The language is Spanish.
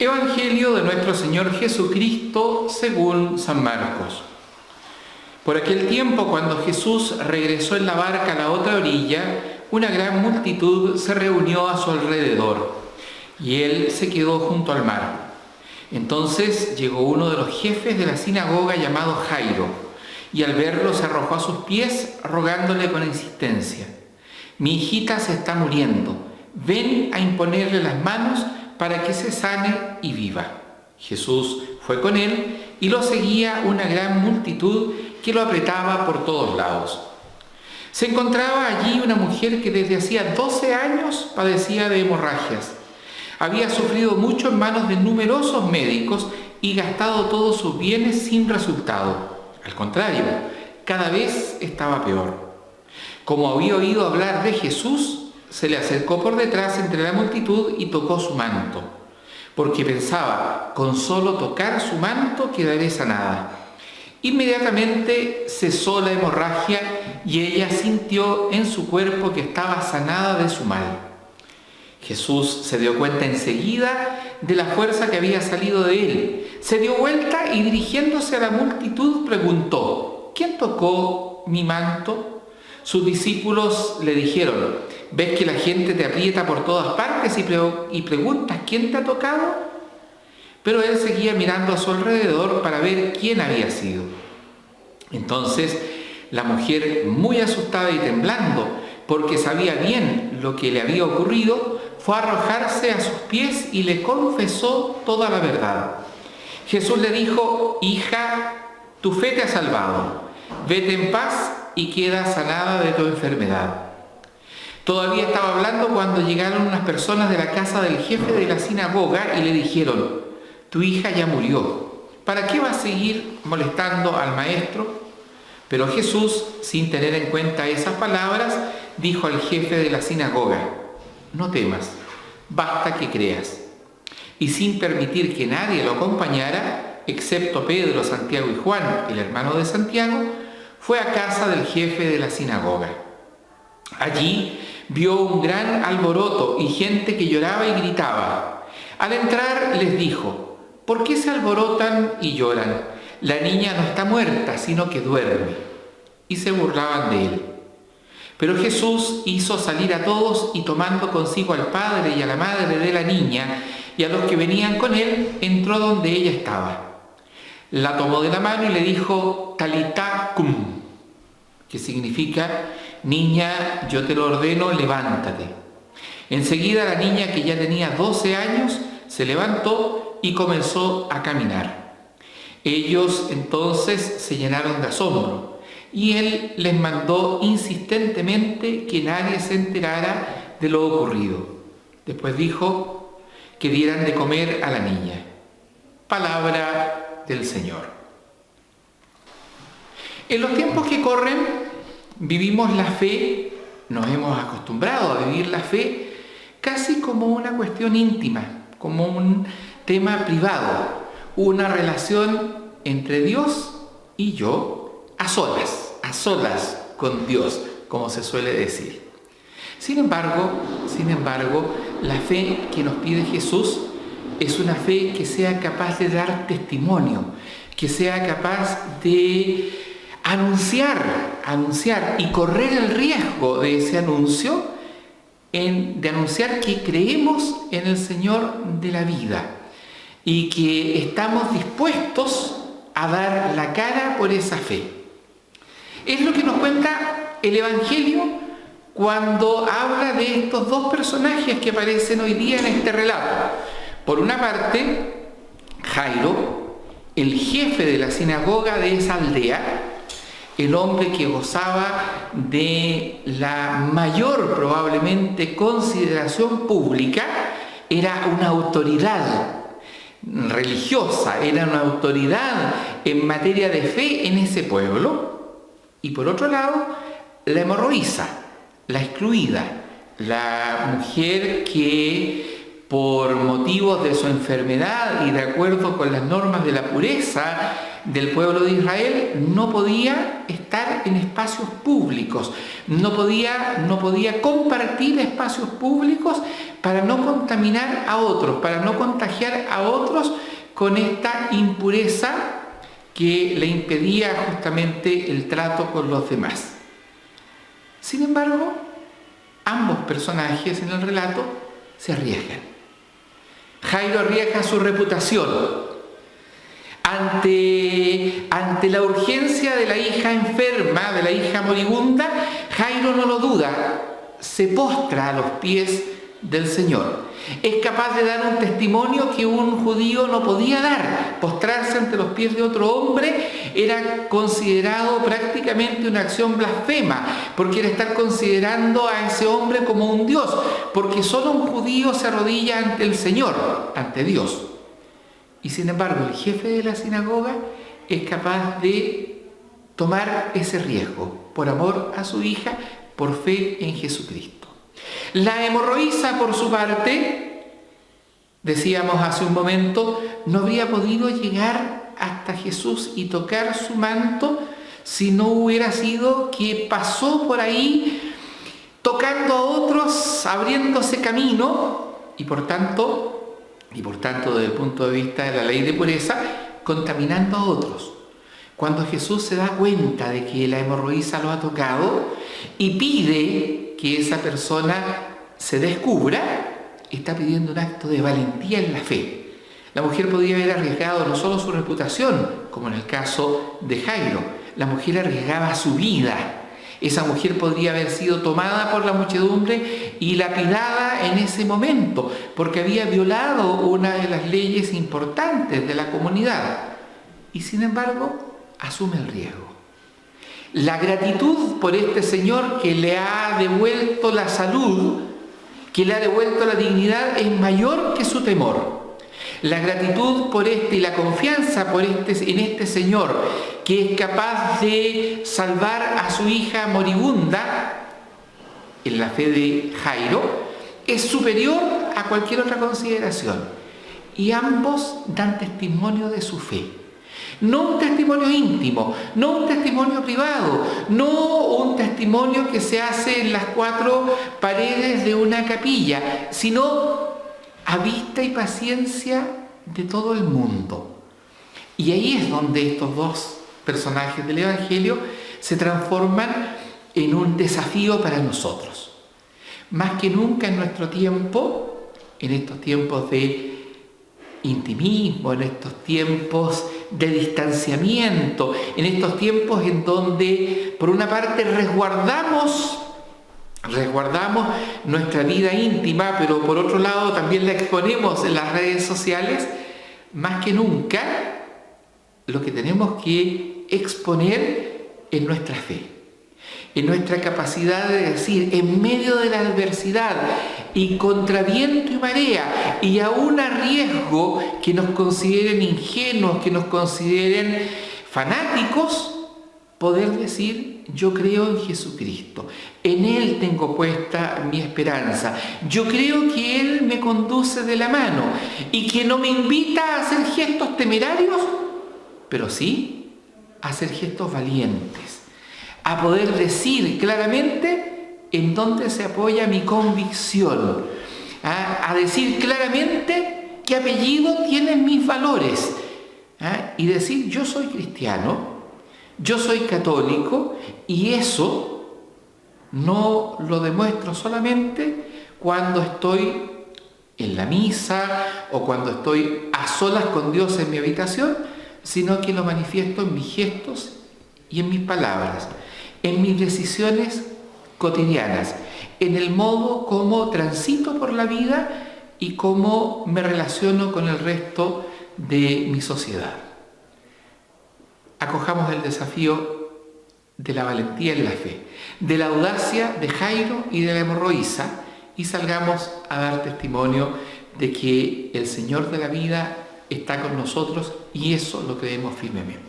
Evangelio de nuestro Señor Jesucristo según San Marcos. Por aquel tiempo, cuando Jesús regresó en la barca a la otra orilla, una gran multitud se reunió a su alrededor, y él se quedó junto al mar. Entonces llegó uno de los jefes de la sinagoga llamado Jairo, y al verlo se arrojó a sus pies, rogándole con insistencia: «Mi hijita se está muriendo, ven a imponerle las manos para que se sane y viva». Jesús fue con él y lo seguía una gran multitud que lo apretaba por todos lados. Se encontraba allí una mujer que desde hacía 12 años padecía de hemorragias. Había sufrido mucho en manos de numerosos médicos y gastado todos sus bienes sin resultado. Al contrario, cada vez estaba peor. Como había oído hablar de Jesús, se le acercó por detrás entre la multitud y tocó su manto, porque pensaba: con solo tocar su manto quedaré sanada. Inmediatamente cesó la hemorragia y ella sintió en su cuerpo que estaba sanada de su mal. Jesús se dio cuenta enseguida de la fuerza que había salido de él. Se dio vuelta y, dirigiéndose a la multitud, preguntó: ¿quién tocó mi manto? Sus discípulos le dijeron: ¿ves que la gente te aprieta por todas partes y preguntas quién te ha tocado? Pero él seguía mirando a su alrededor para ver quién había sido. Entonces la mujer, muy asustada y temblando, porque sabía bien lo que le había ocurrido, fue a arrojarse a sus pies y le confesó toda la verdad. Jesús le dijo: «Hija, tu fe te ha salvado. Vete en paz y queda sanada de tu enfermedad». Todavía estaba hablando cuando llegaron unas personas de la casa del jefe de la sinagoga y le dijeron: «Tu hija ya murió. ¿Para qué vas a seguir molestando al maestro?». Pero Jesús, sin tener en cuenta esas palabras, dijo al jefe de la sinagoga: «No temas, basta que creas». Y sin permitir que nadie lo acompañara, excepto Pedro, Santiago y Juan, el hermano de Santiago, fue a casa del jefe de la sinagoga. Allí vio un gran alboroto y gente que lloraba y gritaba. Al entrar les dijo: «¿Por qué se alborotan y lloran? La niña no está muerta, sino que duerme». Y se burlaban de él. Pero Jesús hizo salir a todos y, tomando consigo al padre y a la madre de la niña y a los que venían con él, entró donde ella estaba. La tomó de la mano y le dijo: «Talitá cum», que significa: «Niña, yo te lo ordeno, levántate». Enseguida la niña, que ya tenía 12 años, se levantó y comenzó a caminar. Ellos entonces se llenaron de asombro y él les mandó insistentemente que nadie se enterara de lo ocurrido. Después dijo que dieran de comer a la niña. Palabra del Señor. En los tiempos que corren vivimos la fe, nos hemos acostumbrado a vivir la fe casi como una cuestión íntima, como un tema privado, una relación entre Dios y yo a solas con Dios, como se suele decir. Sin embargo, la fe que nos pide Jesús es una fe que sea capaz de dar testimonio, que sea capaz de anunciar y correr el riesgo de ese anuncio, de anunciar que creemos en el Señor de la vida y que estamos dispuestos a dar la cara por esa fe. Es lo que nos cuenta el Evangelio cuando habla de estos dos personajes que aparecen hoy día en este relato. Por una parte, Jairo, el jefe de la sinagoga de esa aldea, el hombre que gozaba de la mayor, probablemente, consideración pública, era una autoridad religiosa, era una autoridad en materia de fe en ese pueblo. Y por otro lado, la hemorroísa, la excluida, la mujer que por motivos de su enfermedad y de acuerdo con las normas de la pureza del pueblo de Israel no podía estar en espacios públicos, no podía compartir espacios públicos para no contaminar a otros, para no contagiar a otros con esta impureza que le impedía justamente el trato con los demás. Sin embargo, ambos personajes en el relato se arriesgan. Jairo arriesga su reputación. Ante la urgencia de la hija enferma, de la hija moribunda, Jairo no lo duda, se postra a los pies del Señor. Es capaz de dar un testimonio que un judío no podía dar. Postrarse ante los pies de otro hombre era considerado prácticamente una acción blasfema, porque era estar considerando a ese hombre como un dios, porque solo un judío se arrodilla ante el Señor, ante Dios. Y sin embargo, el jefe de la sinagoga es capaz de tomar ese riesgo por amor a su hija, por fe en Jesucristo. La hemorroísa, por su parte, decíamos hace un momento, no habría podido llegar hasta Jesús y tocar su manto si no hubiera sido que pasó por ahí tocando a otros, abriéndose camino y por tanto, desde el punto de vista de la ley de pureza, contaminando a otros. Cuando Jesús se da cuenta de que la hemorroísa lo ha tocado y pide que esa persona se descubra, está pidiendo un acto de valentía en la fe. La mujer podía haber arriesgado no solo su reputación, como en el caso de Jairo, la mujer arriesgaba su vida. Esa mujer podría haber sido tomada por la muchedumbre y lapidada en ese momento, porque había violado una de las leyes importantes de la comunidad. Y sin embargo, asume el riesgo. La gratitud por este Señor que le ha devuelto la salud, que le ha devuelto la dignidad, es mayor que su temor. La gratitud por y la confianza en este Señor, que es capaz de salvar a su hija moribunda, en la fe de Jairo, es superior a cualquier otra consideración. Y ambos dan testimonio de su fe. No un testimonio íntimo, no un testimonio privado, no un testimonio que se hace en las cuatro paredes de una capilla, sino a vista y paciencia de todo el mundo. Y ahí es donde estos dos personajes del Evangelio se transforman en un desafío para nosotros. Más que nunca en nuestro tiempo, en estos tiempos de intimismo, en estos tiempos de distanciamiento, en estos tiempos en donde por una parte resguardamos nuestra vida íntima, pero por otro lado también la exponemos en las redes sociales, más que nunca lo que tenemos que exponer es nuestra fe, en nuestra capacidad de decir, en medio de la adversidad y contra viento y marea, y aún a riesgo que nos consideren ingenuos, que nos consideren fanáticos, poder decir, yo creo en Jesucristo, en Él tengo puesta mi esperanza, yo creo que Él me conduce de la mano y que no me invita a hacer gestos temerarios, pero sí a hacer gestos valientes, a poder decir claramente en dónde se apoya mi convicción, a decir claramente qué apellido tienen mis valores, y decir, yo soy cristiano, yo soy católico, y eso no lo demuestro solamente cuando estoy en la misa o cuando estoy a solas con Dios en mi habitación, sino que lo manifiesto en mis gestos y en mis palabras, en mis decisiones cotidianas, en el modo como transito por la vida y cómo me relaciono con el resto de mi sociedad. Acojamos el desafío de la valentía en la fe, de la audacia de Jairo y de la hemorroísa, y salgamos a dar testimonio de que el Señor de la vida está con nosotros, y eso lo creemos firmemente.